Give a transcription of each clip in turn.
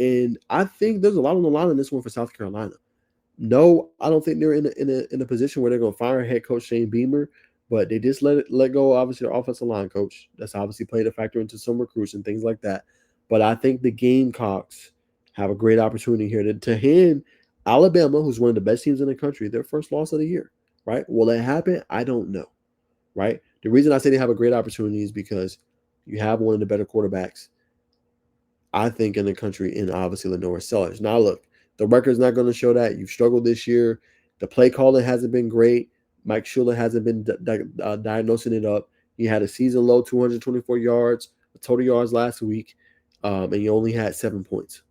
And I think there's a lot on the line in this one for South Carolina. No, I don't think they're in a position where they're going to fire head coach Shane Beamer, but they just let go. Obviously, their offensive line coach. That's obviously played a factor into some recruits and things like that. But I think the Gamecocks have a great opportunity here to hand Alabama, who's one of the best teams in the country, their first loss of the year. Right? Will that happen? I don't know. Right? The reason I say they have a great opportunity is because you have one of the better quarterbacks I think in the country, in obviously Lenore Sellers. Now, look, the record's not going to show that. You've struggled this year. The play calling hasn't been great. Mike Shula hasn't been diagnosing it up. He had a season low 224 yards, total yards last week, and you only had 7 points.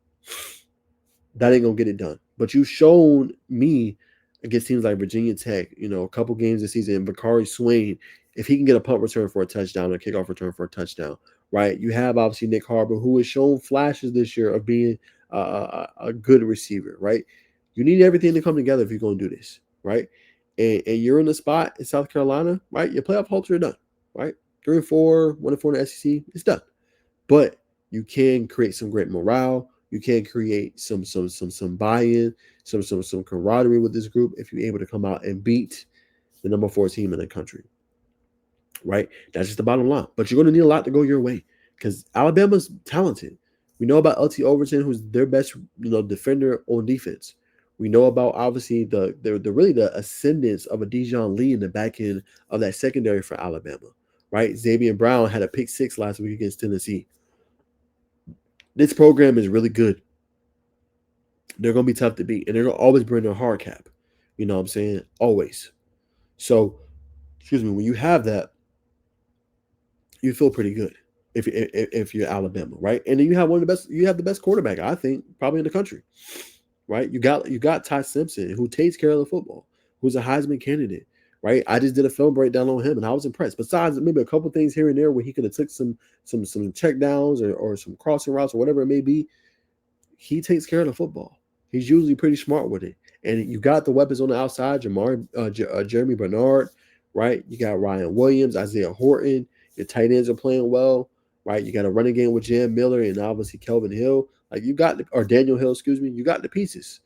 That ain't going to get it done. But you've shown me against teams like Virginia Tech, a couple games this season, and Bakari Swain, if he can get a punt return for a touchdown or a kickoff return for a touchdown, right? You have obviously Nick Harbor, who has shown flashes this year of being a good receiver, right? You need everything to come together if you're going to do this, right? And you're in the spot in South Carolina, right? Your playoff hopes are done, right? 3-4, 1-4 in the SEC, it's done. But you can create some great morale. You can create some buy-in, some camaraderie with this group if you're able to come out and beat the number 4 team in the country, right? That's just the bottom line. But you're going to need a lot to go your way because Alabama's talented. We know about LT Overton, who's their best, defender on defense. We know about obviously the really the ascendance of a Dijon Lee in the back end of that secondary for Alabama, right? Xavier Brown had a pick 6 last week against Tennessee. This program is really good. They're going to be tough to beat, and they're going to always bring their hard cap. You know what I'm saying? Always. So, excuse me, when you have that, you feel pretty good if you're Alabama, right? And then you have the best quarterback, I think, probably in the country, right? You got Ty Simpson, who takes care of the football, who's a Heisman candidate, right? I just did a film breakdown on him, and I was impressed. Besides maybe a couple things here and there where he could have took some check downs or some crossing routes or whatever it may be, he takes care of the football. He's usually pretty smart with it. And you got the weapons on the outside, Jeremy Bernard, right? You got Ryan Williams, Isaiah Horton. Your tight ends are playing well, right? You got a running game with Jam Miller and obviously Kelvin Hill. Like or Daniel Hill, excuse me. You got the pieces,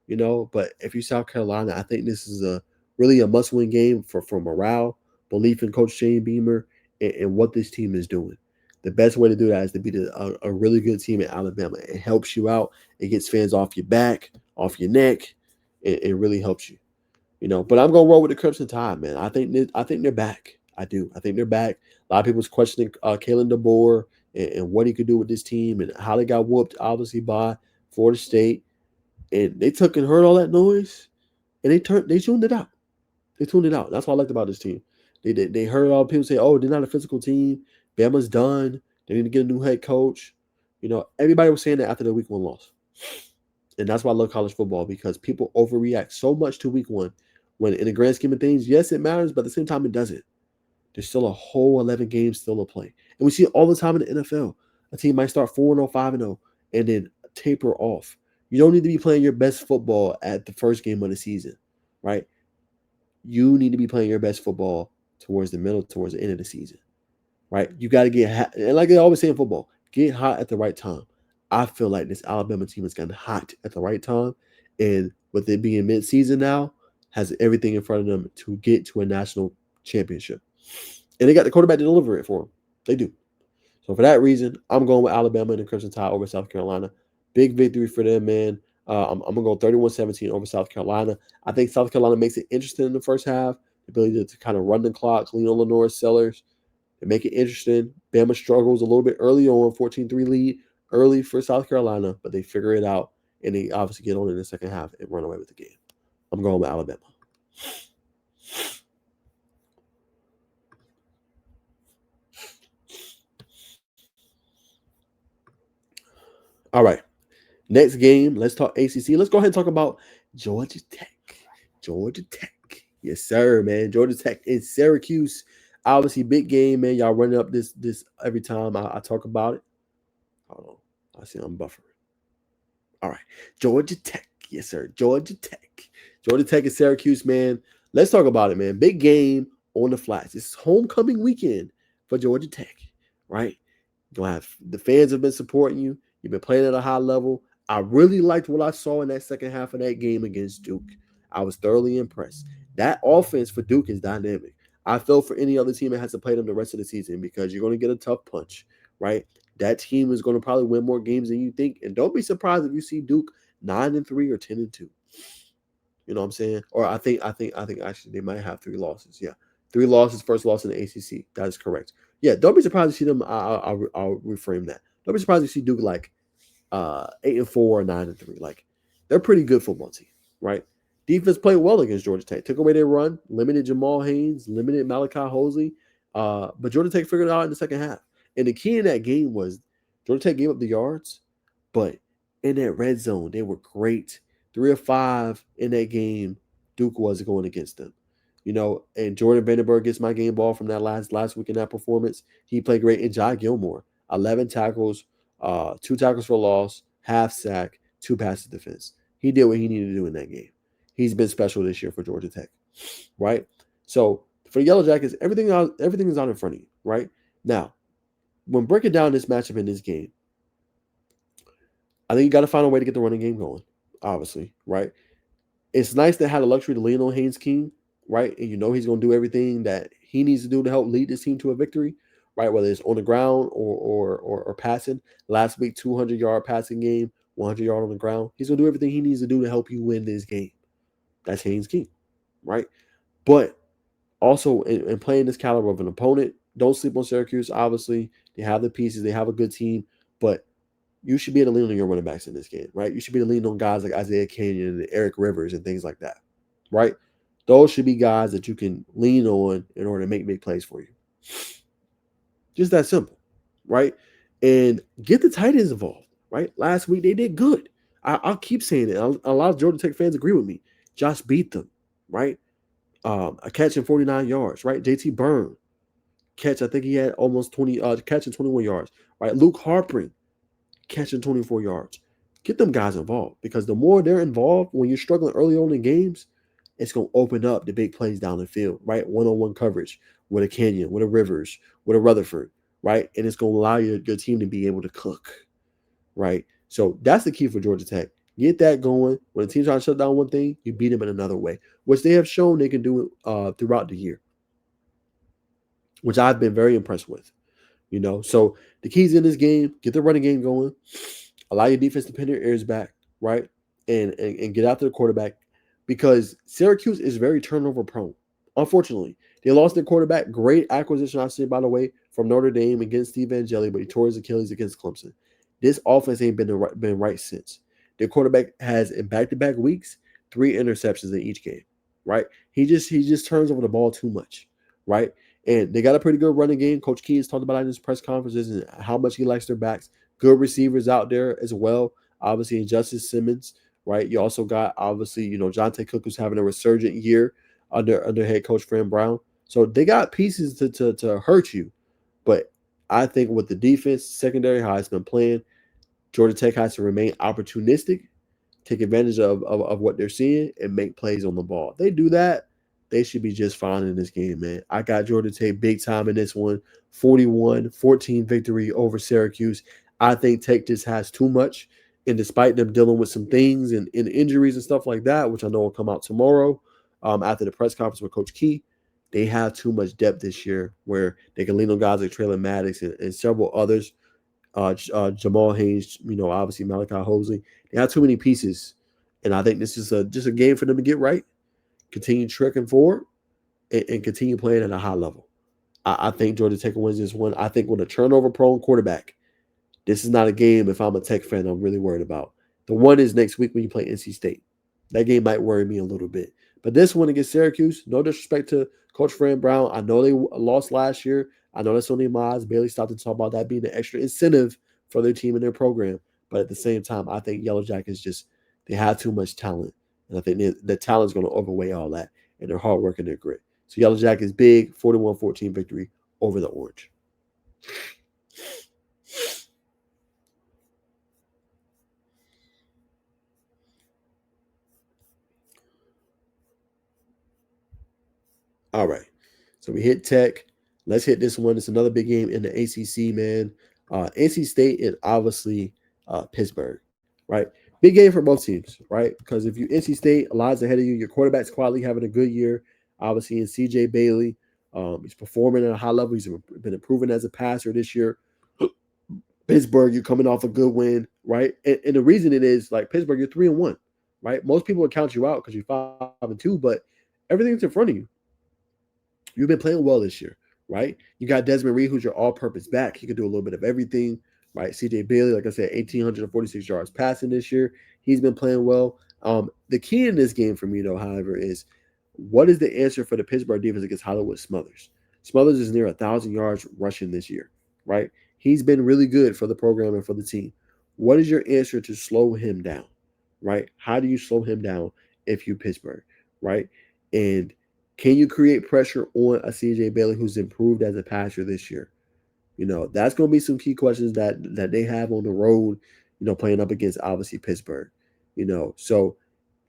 But if you're South Carolina, I think this is really a must-win game for morale, belief in Coach Shane Beamer, and what this team is doing. The best way to do that is to beat a really good team in Alabama. It helps you out. It gets fans off your back, off your neck. It really helps you. But I'm gonna roll with the Crimson Tide, man. I think they're back. I do. I think they're back. A lot of people's questioning Kalen DeBoer and what he could do with this team and how they got whooped, obviously by Florida State, and they took and heard all that noise, and they tuned it out. They tuned it out. That's what I liked about this team. They heard all people say, "Oh, they're not a physical team. Bama's done. They need to get a new head coach." Everybody was saying that after the week 1 loss. And that's why I love college football because people overreact so much to week 1 when in the grand scheme of things, yes, it matters, but at the same time, it doesn't. There's still a whole 11 games still to play. And we see it all the time in the NFL. A team might start 4-0, 5-0, and then taper off. You don't need to be playing your best football at the first game of the season, right? You need to be playing your best football towards the middle, towards the end of the season, right? You got to get hot. And like they always say in football, get hot at the right time. I feel like this Alabama team has gotten hot at the right time. And with it being mid-season now, has everything in front of them to get to a national championship. And they got the quarterback to deliver it for them. They do. So for that reason, I'm going with Alabama and the Crimson Tide over South Carolina. Big victory for them, man. I'm going to go 31-17 over South Carolina. I think South Carolina makes it interesting in the first half. The ability to kind of run the clock, lean on Lenore Sellers, and make it interesting. Bama struggles a little bit early on, 14-3 lead early for South Carolina, but they figure it out, and they obviously get on in the second half and run away with the game. I'm going with Alabama. All right. Next game, let's talk ACC. Let's go ahead and talk about Georgia Tech. Georgia Tech. Yes, sir, man. Georgia Tech in Syracuse. Obviously, big game, man. Y'all running up this every time I talk about it. Hold on. I see I'm buffering. All right. Georgia Tech. Yes, sir. Georgia Tech. Georgia Tech and Syracuse, man. Let's talk about it, man. Big game on the flats. It's homecoming weekend for Georgia Tech, right? You're gonna have the fans have been supporting you. You've been playing at a high level. I really liked what I saw in that second half of that game against Duke. I was thoroughly impressed. That offense for Duke is dynamic. I feel for any other team that has to play them the rest of the season because you're going to get a tough punch, right? That team is going to probably win more games than you think, and don't be surprised if you see Duke 9-3 or 10-2. You know what I'm saying? Or I think actually they might have 3 losses. Yeah, 3 losses. First loss in the ACC. That is correct. Yeah, don't be surprised to see them. I'll reframe that. Don't be surprised to see Duke like 8-4 or 9-3. Like they're a pretty good football team, right? Defense played well against Georgia Tech. Took away their run, limited Jamal Haynes, limited Malachi Hosley. But Georgia Tech figured it out in the second half. And the key in that game was Georgia Tech gave up the yards, but in that red zone, they were great. 3 of 5 in that game. Duke was going against them. And Jordan Vandenberg gets my game ball from that last week in that performance. He played great. And Jai Gilmore, 11 tackles, 2 tackles for loss, half sack, 2 passes defense. He did what he needed to do in that game. He's been special this year for Georgia Tech, right? So for the Yellow Jackets, everything is out in front of you, right? Now, when breaking down this matchup in this game, I think you got to find a way to get the running game going, obviously, right? It's nice to have the luxury to lean on Haynes King, right? And he's going to do everything that he needs to do to help lead this team to a victory, right? Whether it's on the ground or passing. Last week, 200-yard passing game, 100-yard on the ground. He's going to do everything he needs to do to help you win this game. That's Haynes King, right? But also in playing this caliber of an opponent, don't sleep on Syracuse. Obviously, they have the pieces. They have a good team, but you should be able to lean on your running backs in this game, right? You should be able to lean on guys like Isaiah Canyon and Eric Rivers and things like that, right? Those should be guys that you can lean on in order to make big plays for you. Just that simple, right? And get the tight ends involved, right? Last week they did good. I'll keep saying it. A lot of Georgia Tech fans agree with me. Josh beat them, right? A catch in 49 yards, right? JT Byrne catch. I think he had almost 20 catching 21 yards, right? Luke Harpring catching 24 yards. Get them guys involved because the more they're involved when you're struggling early on in games, it's going to open up the big plays down the field, right? One-on-one coverage with a Kenyon, with a Rivers, with a Rutherford, right? And it's going to allow your team to be able to cook, right? So that's the key for Georgia Tech. Get that going. When the team's trying to shut down one thing, you beat them in another way, which they have shown they can do throughout the year, which I've been very impressed with. So the keys in this game: get the running game going, allow your defense to pin their ears back, right, and get after the quarterback, because Syracuse is very turnover prone. Unfortunately, they lost their quarterback. Great acquisition, I say, by the way, from Notre Dame against Steve Angeli, but he tore his Achilles against Clemson. This offense ain't been right since. Their quarterback has in back-to-back weeks 3 interceptions in each game, right? He just turns over the ball too much, right? And they got a pretty good running game. Coach Key has talked about it in his press conferences and how much he likes their backs. Good receivers out there as well. Obviously, Justice Simmons, right? You also got, obviously, Jonte Cook, who's having a resurgent year under head coach Fran Brown. So they got pieces to hurt you. But I think with the defense, secondary, how it's been playing, Georgia Tech has to remain opportunistic, take advantage of what they're seeing, and make plays on the ball. If they do that, they should be just fine in this game, man. I got Georgia Tech big time in this one. 41-14 victory over Syracuse. I think Tech just has too much. And despite them dealing with some things and injuries and stuff like that, which I know will come out tomorrow after the press conference with Coach Key, they have too much depth this year where they can lean on guys like Traylon Maddox and several others. Jamal Haynes, obviously Malachi Hosley. They have too many pieces. And I think this is just a game for them to get right, continue trekking forward, and continue playing at a high level. I think Georgia Tech wins this one. I think with a turnover-prone quarterback, this is not a game, if I'm a Tech fan, I'm really worried about. The one is next week when you play NC State. That game might worry me a little bit. But this one against Syracuse, no disrespect to Coach Fran Brown. I know they lost last year. I know that's on their minds. Bailey stopped to talk about that being an extra incentive for their team and their program. But at the same time, I think Yellow Jackets they have too much talent. And I think the talent is going to overweigh all that and their hard work and their grit. So Yellow Jackets big, 41-14 victory over the Orange. All right. So we hit Tech. Let's hit this one. It's another big game in the ACC, man. NC State and obviously Pittsburgh. right? Big game for both teams, right? Because if you NC State, a lot's ahead of you. Your quarterback's quietly having a good year, obviously, in CJ Bailey. He's performing at a high level. He's been improving as a passer this year. Pittsburgh, you're coming off a good win, right? And the reason it is like Pittsburgh, you're 3-1, right? Most people would count you out because you're 5-2, but everything's in front of you. You've been playing well this year, right? You got Desmond Reed, who's your all-purpose back. He can do a little bit of everything, right? CJ Bailey, like I said, 1,846 yards passing this year. He's been playing well. The key in this game for me, though, however, is what is the answer for the Pittsburgh defense against Hollywood Smothers? Smothers is near 1,000 yards rushing this year, right? He's been really good for the program and for the team. What is your answer to slow him down, right? How do you slow him down if you Pittsburgh, right? And can you create pressure on a CJ Bailey who's improved as a passer this year? That's going to be some key questions that they have on the road, playing up against obviously Pittsburgh. So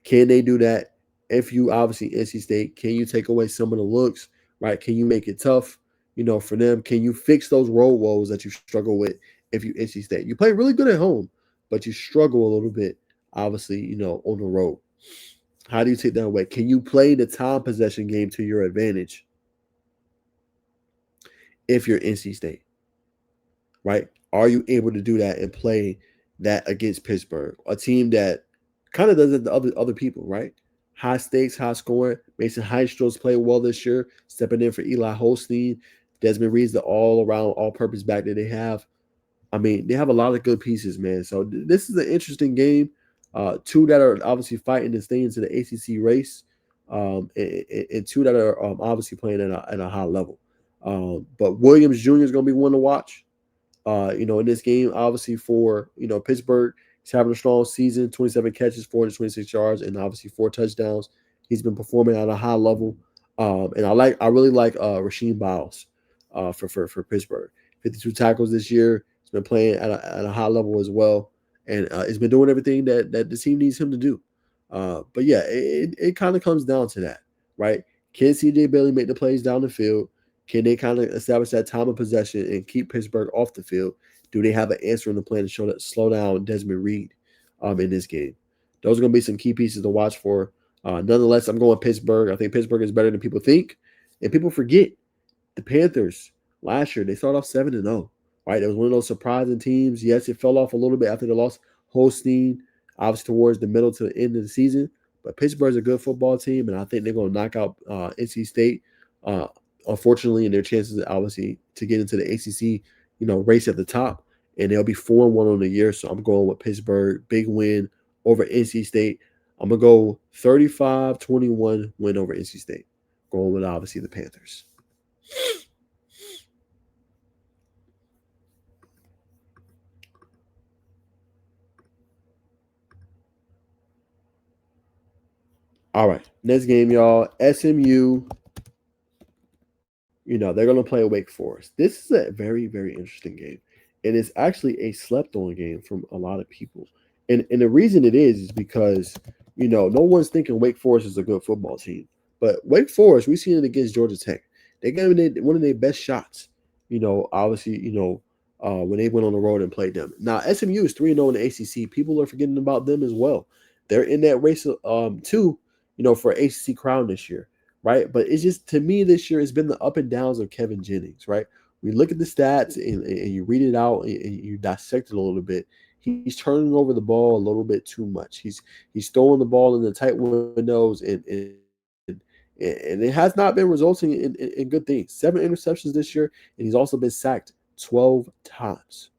can they do that? If you obviously NC State, can you take away some of the looks, right? Can you make it tough, for them? Can you fix those road woes that you struggle with if you NC State? You play really good at home, but you struggle a little bit, obviously, on the road. How do you take that away? Can you play the time possession game to your advantage if you're NC State, right? Are you able to do that and play that against Pittsburgh, a team that kind of does it to other people, right? High stakes, high scoring. Mason Heistrom's played well this year, stepping in for Eli Holstein. Desmond Reed's the all-around, all-purpose back that they have. I mean, they have a lot of good pieces, man. So this is an interesting game. Two that are obviously fighting to stay into the ACC race, and two that are obviously playing at a high level. But Williams Jr. is going to be one to watch. In this game, obviously for Pittsburgh, he's having a strong season, 27 catches, 426 yards, and obviously 4 touchdowns. He's been performing at a high level, and I really like Rasheem Biles for Pittsburgh. 52 tackles this year. He's been playing at a high level as well, and he's been doing everything that the team needs him to do. But yeah, it kind of comes down to that, right? Can CJ Bailey make the plays down the field? Can they kind of establish that time of possession and keep Pittsburgh off the field? Do they have an answer in the plan to slow down Desmond Reed in this game? Those are going to be some key pieces to watch for. Nonetheless, I'm going Pittsburgh. I think Pittsburgh is better than people think, and people forget the Panthers last year. They started off 7-0. Right, it was one of those surprising teams. Yes, it fell off a little bit after they lost Holstein, obviously towards the middle to the end of the season. But Pittsburgh's a good football team, and I think they're going to knock out NC State. Uh, Unfortunately, in their chances, obviously, to get into the ACC, race at the top, and they'll be 4-1 on the year. So I'm going with Pittsburgh, big win over NC State. I'm gonna go 35-21 win over NC State. Going with obviously the Panthers. All right, next game, y'all. SMU. They're going to play Wake Forest. This is a very, very interesting game. And it's actually a slept on game from a lot of people. And the reason it is because, no one's thinking Wake Forest is a good football team. But Wake Forest, we've seen it against Georgia Tech. They gave them one of their best shots, obviously, when they went on the road and played them. Now, SMU is 3-0 in the ACC. People are forgetting about them as well. They're in that race, too, for ACC crown this year, right? But it's just, to me, this year, it's been the up and downs of Kevin Jennings, right? We look at the stats and you read it out and you dissect it a little bit. He's turning over the ball a little bit too much. He's throwing the ball in the tight windows and it has not been resulting in good things. 7 interceptions this year, and he's also been sacked 12 times,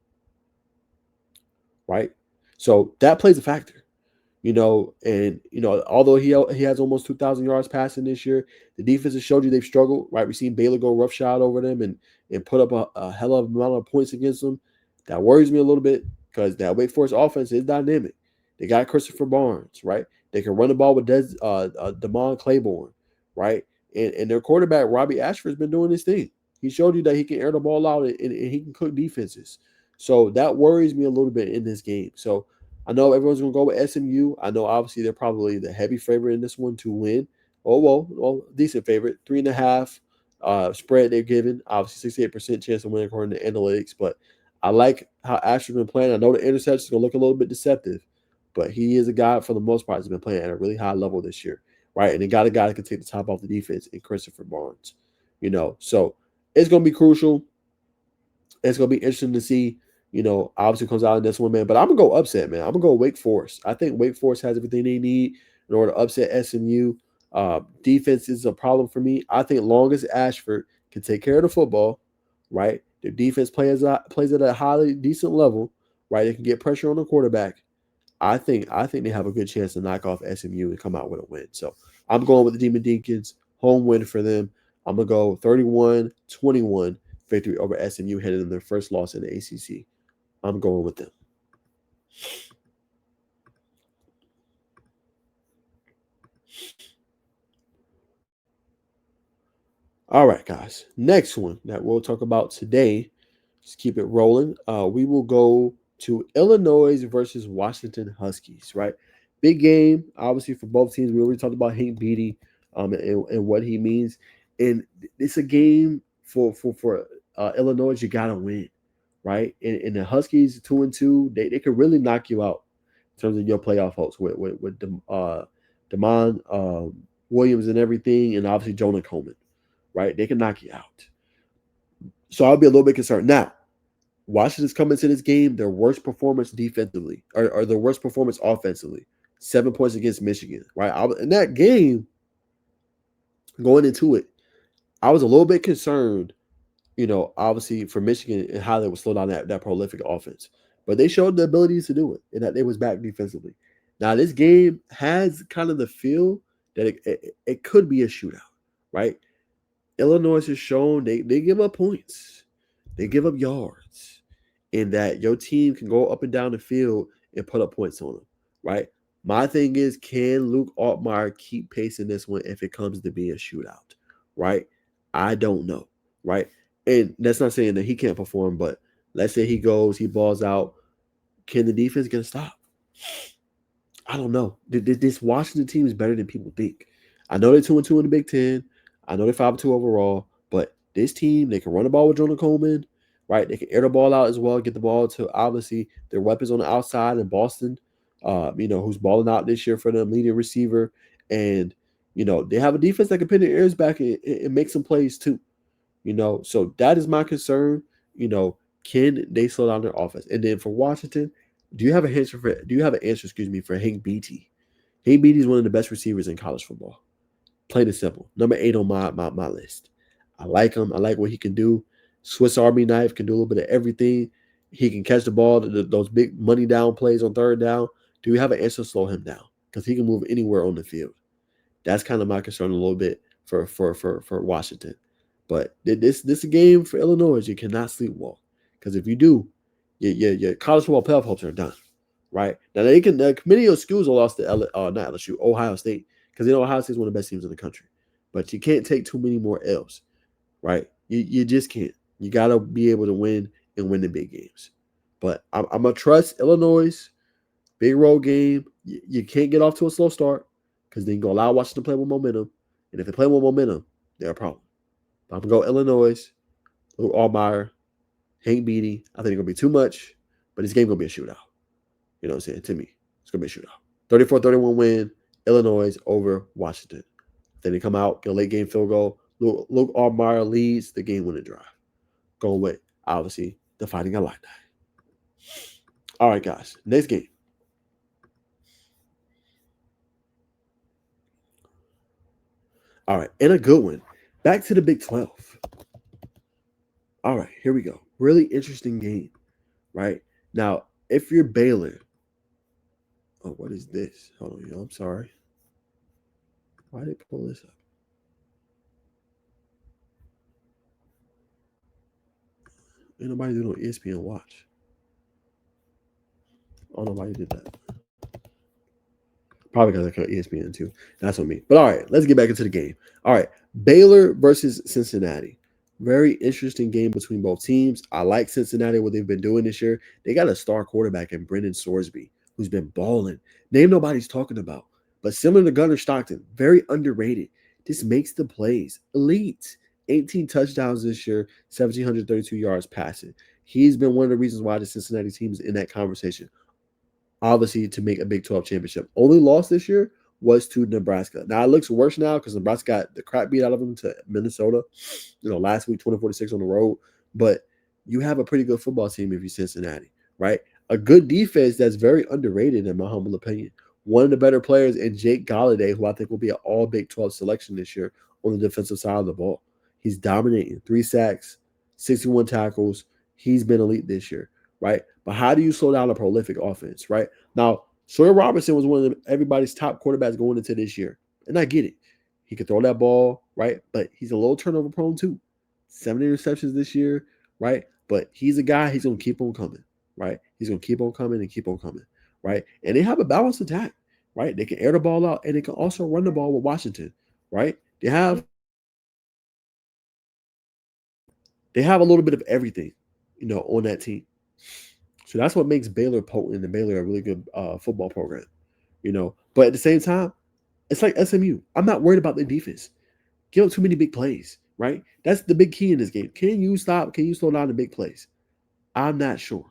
right? So that plays a factor. And although he has almost 2,000 yards passing this year, the defense has showed you they've struggled, right? We've seen Baylor go roughshod over them and put up a hell of amount of points against them. That worries me a little bit because that Wake Forest offense is dynamic. They got Christopher Barnes, right? They can run the ball with Damon Claiborne, right? And their quarterback, Robbie Ashford's been doing his thing. He showed you that he can air the ball out and he can cook defenses. So that worries me a little bit in this game. So I know everyone's going to go with SMU. I know obviously they're probably the heavy favorite in this one to win. Oh, well, decent favorite. 3.5 spread they're given. Obviously, 68% chance of winning according to analytics. But I like how Ashford's been playing. I know the interception is going to look a little bit deceptive. but he is a guy for the most part has been playing at a really high level this year, right? And they got a guy that can take the top off the defense in Christopher Barnes, So it's gonna be crucial. It's gonna be interesting to see. Obviously comes out in this one, man. But I'm gonna go upset, man. I'm gonna go Wake Forest. I think Wake Forest has everything they need in order to upset SMU. Defense is a problem for me. I think long as Ashford can take care of the football, right? Their defense plays at a highly decent level, right? They can get pressure on the quarterback. I think they have a good chance to knock off SMU and come out with a win. So I'm going with the Demon Deacons. Home win for them. I'm gonna go 31-21 victory over SMU, heading in their first loss in the ACC. I'm going with them. All right, guys. Next one that we'll talk about today. Just keep it rolling. We will go to Illinois versus Washington Huskies. Right, big game, obviously for both teams. We already talked about Hank Beatty, and what he means, and it's a game for Illinois. You gotta win, right? And the Huskies 2-2, they could really knock you out in terms of your playoff hopes with Damon Williams and everything, and obviously Jonah Coleman, right? They can knock you out. So I'll be a little bit concerned. Now, Washington's coming to this game, their worst performance defensively, or their worst performance offensively. 7 points against Michigan, right? In that game, going into it, I was a little bit concerned, obviously for Michigan and how they would slow down that prolific offense. But they showed the ability to do it and that they was back defensively. Now, this game has kind of the feel that it could be a shootout, right? Illinois has shown they give up points, they give up yards, and that your team can go up and down the field and put up points on them, right? My thing is, can Luke Altmaier keep pacing this one if it comes to be a shootout, right? I don't know, right? And that's not saying that he can't perform, but let's say he balls out. Can the defense get a stop? I don't know. This Washington team is better than people think. I know they're 2-2 in the Big Ten. I know they're 5-2 overall, but this team, they can run the ball with Jonah Coleman, right? They can air the ball out as well, get the ball to obviously their weapons on the outside in Boston, who's balling out this year for them, leading receiver. And, they have a defense that can pin their ears back and make some plays too. So that is my concern. Can they slow down their offense? And then for Washington, excuse me, for Hank Beatty? Hank Beatty is one of the best receivers in college football. Plain and simple. Number 8 on my list. I like him. I like what he can do. Swiss Army knife, can do a little bit of everything. He can catch the ball, those big money down plays on third down. Do we have an answer to slow him down? Because he can move anywhere on the field. That's kind of my concern a little bit for Washington. But this is a game for Illinois. You cannot sleepwalk. Because if you do, your college football playoff hopes are done. Right? Now, the committee of schools are lost to not LSU, Ohio State. Because Ohio State is one of the best teams in the country. But you can't take too many more L's. Right? You just can't. You got to be able to win and win the big games. But I'm going to trust Illinois. Big road game. You can't get off to a slow start because then you're going to allow Washington to play with momentum. And if they play with momentum, they're a problem. But I'm going to go Illinois, Luke Altmaier, Hank Beatty. I think it's going to be too much, but this game's going to be a shootout. You know what I'm saying? To me, it's going to be a shootout. 34-31 win, Illinois over Washington. Then they come out, get a late game field goal. Luke Altmaier leads the game-winning drive. Going with, obviously, the Fighting Illini. All right, guys. Next game. All right, and a good one. Back to the Big 12. All right, here we go. Really interesting game, right? Now, if you're Baylor, oh, what is this? Hold on, I'm sorry. Why did they pull this up? Ain't nobody doing on ESPN Watch. I don't know why you did that. Probably because I cut ESPN too. That's on me. But all right, let's get back into the game. All right, Baylor versus Cincinnati. Very interesting game between both teams. I like Cincinnati, what they've been doing this year. They got a star quarterback in Brendan Sorsby, who's been balling. Name nobody's talking about. But similar to Gunnar Stockton, very underrated. This makes the plays elite. 18 touchdowns this year, 1,732 yards passing. He's been one of the reasons why the Cincinnati team is in that conversation. obviously to make a Big 12 championship. Only loss this year was to Nebraska. Now it looks worse now because Nebraska got the crap beat out of them to Minnesota, last week 24-6 on the road. But you have a pretty good football team if you're Cincinnati, right? A good defense that's very underrated in my humble opinion. One of the better players in Jake Galladay, who I think will be an all Big 12 selection this year on the defensive side of the ball. He's dominating 3 sacks, 61 tackles. He's been elite this year, right? But how do you slow down a prolific offense, right? Now, Sawyer Robertson was one of everybody's top quarterbacks going into this year. And I get it. He could throw that ball, right? But he's a little turnover prone too. 7 interceptions this year, right? But he's a guy, he's going to keep on coming, right? He's going to keep on coming and keep on coming, right? And they have a balanced attack, right? They can air the ball out and they can also run the ball with Washington, right? They have a little bit of everything, on that team. So that's what makes Baylor potent and Baylor a really good football program. But at the same time, it's like SMU. I'm not worried about their defense. Give up too many big plays, right? That's the big key in this game. Can you stop? Can you slow down the big plays? I'm not sure,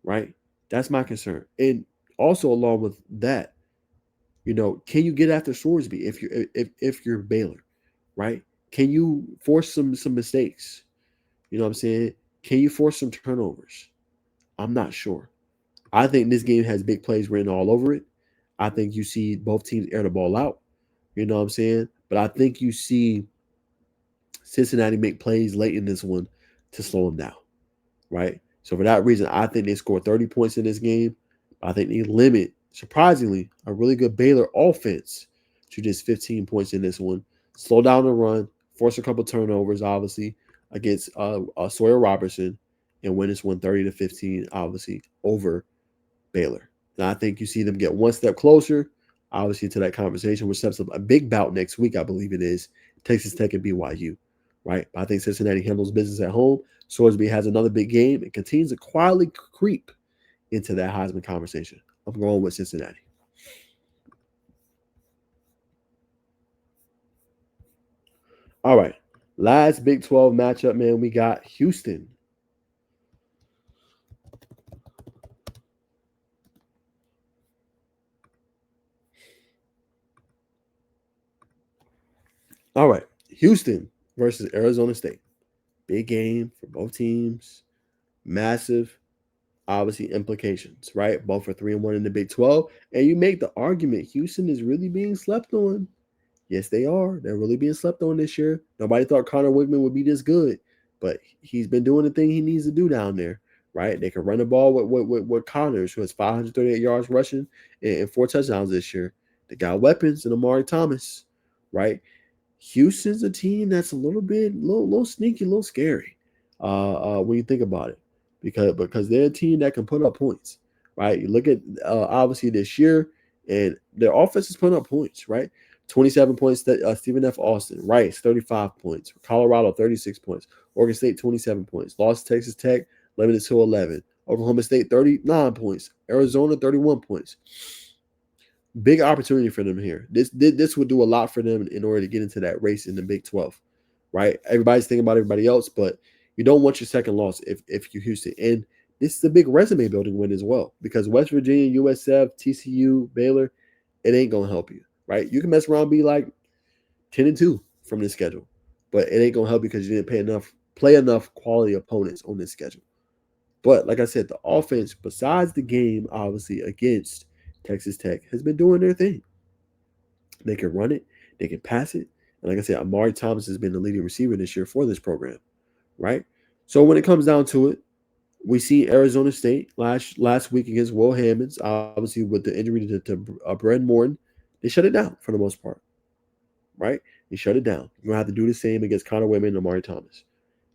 right? That's my concern. And also along with that, can you get after Sorsby if you're Baylor, right? Can you force some mistakes? You know what I'm saying? Can you force some turnovers? I'm not sure. I think this game has big plays written all over it. I think you see both teams air the ball out. You know what I'm saying? But I think you see Cincinnati make plays late in this one to slow them down, right? So for that reason, I think they score 30 points in this game. I think they limit, surprisingly, a really good Baylor offense to just 15 points in this one. Slow down the run, force a couple turnovers, obviously, against Sawyer Robertson, and win this one 30-15, obviously, over Baylor. And I think you see them get one step closer, obviously, to that conversation, which sets up a big bout next week, I believe it is, Texas Tech and BYU, right? But I think Cincinnati handles business at home. Sorsby has another big game and continues to quietly creep into that Heisman conversation. I'm going with Cincinnati. All right. Last Big 12 matchup, man, we got Houston. All right. Houston versus Arizona State. Big game for both teams. Massive, obviously, implications, right? Both are 3-1 in the Big 12. And you make the argument Houston is really being slept on. Yes, they are. They're really being slept on this year. Nobody thought Connor Wigman would be this good, but he's been doing the thing he needs to do down there, right? They can run the ball with Connors, who has 538 yards rushing and 4 touchdowns this year. They got weapons in Amari Thomas, right? Houston's a team that's a little sneaky, a little scary when you think about it, because they're a team that can put up points, right? You look at obviously this year, and their offense is putting up points, right? 27 points. Stephen F. Austin, Rice 35 points, Colorado 36 points, Oregon State 27 points, lost to Texas Tech limited to 11, Oklahoma State 39 points, Arizona 31 points. Big opportunity for them here. This would do a lot for them in order to get into that race in the Big 12, right? Everybody's thinking about everybody else, but you don't want your second loss if you're Houston. And this is a big resume building win as well, because West Virginia, USF, TCU, Baylor, it ain't gonna help you, right? You can mess around and be like 10-2 from this schedule, but it ain't gonna help you because you didn't play enough quality opponents on this schedule. But like I said, the offense, besides the game, obviously against Texas Tech, has been doing their thing. They can run it, they can pass it, and like I said, Amari Thomas has been the leading receiver this year for this program, right? So when it comes down to it, we see Arizona State last week against Will Hammonds, obviously with the injury to Brent Morton, they shut it down for the most part, right? They shut it down. You're gonna have to do the same against Connor Wayman and Amari Thomas.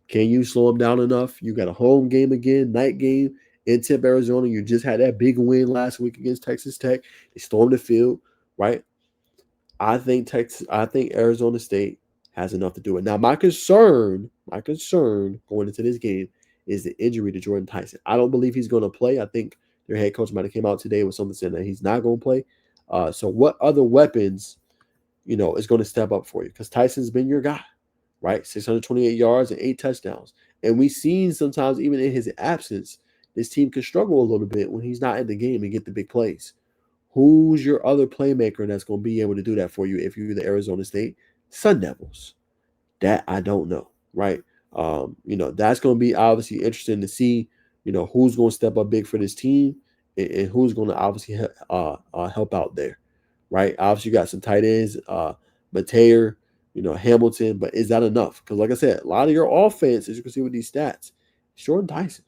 Can you slow them down enough? You got a home game again, night game in Tempe, Arizona. You just had that big win last week against Texas Tech. They stormed the field, right? I think Arizona State has enough to do it. Now, my concern going into this game is the injury to Jordan Tyson. I don't believe he's going to play. I think their head coach might have came out today with something saying that he's not going to play. So what other weapons, is going to step up for you? Because Tyson's been your guy, right? 628 yards and 8 touchdowns. And we've seen sometimes, even in his absence, this team can struggle a little bit when he's not in the game and get the big plays. Who's your other playmaker that's going to be able to do that for you if you're the Arizona State Sun Devils? That I don't know, right? That's going to be obviously interesting to see, who's going to step up big for this team and who's going to obviously help out there, right? Obviously, you got some tight ends, Mateer, Hamilton, but is that enough? Because, like I said, a lot of your offense, as you can see with these stats, Jordan Tyson.